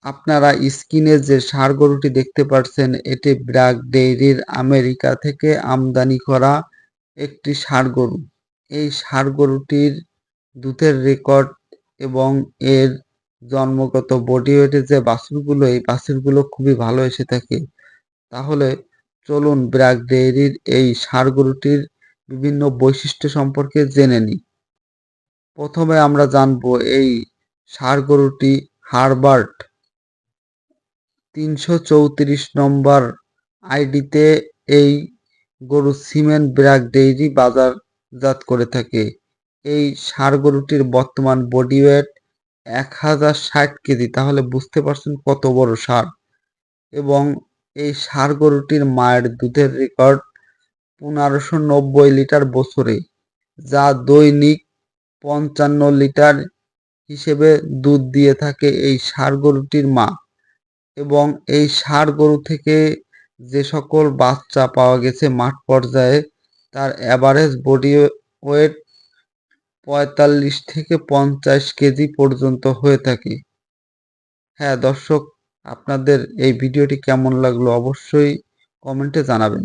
আপনারা স্ক্রিনে যে ষাঁড় গরুটি দেখতে পাচ্ছেন এটি ব্র্যাক ডেইরির আমেরিকা থেকে আমদানি করা একটি ষাঁড় গরু। এই ষাঁড় গরুটির দুধের রেকর্ড এবং এর জন্মগত বডি ওয়েটের যে বাছুরগুলো এই বাছুরগুলো খুবই ভালো এসে থাকে। তাহলে চলুন ব্র্যাক ডেইরির এই ষাঁড় গরুটির বিভিন্ন বৈশিষ্ট্য সম্পর্কে জেনে নিই। প্রথমে আমরা জানব এই ষাঁড় গরুটি হারবার্ট ৩৩৪ নম্বর আইডিতে এই গরু সিমেন্ট ব্র্যাক ডেইরি বাজারজাত করে থাকে। এই ষাঁড় গরুটির বর্তমান বডি ওয়েট ১০৬০ কেজি, তাহলে বুঝতে পারছেন কত বড় ষাঁড়। এবং এই ষাঁড় গরুটির মায়ের দুধের রেকর্ড ১৫৯০ লিটার বছরে, যা দৈনিক ৫৫ লিটার হিসেবে দুধ দিয়ে থাকে এই ষাঁড় গরুটির মা। এবং এই ষাঁড় গরু থেকে যে সকল বাচ্চা পাওয়া গেছে মাঠ পর্যায়ে তার অ্যাভারেজ বডি ওয়েট ৪৫ থেকে ৫০ কেজি পর্যন্ত হয়ে থাকে। হ্যাঁ দর্শক, আপনাদের এই ভিডিওটি কেমন লাগলো অবশ্যই কমেন্টে জানাবেন।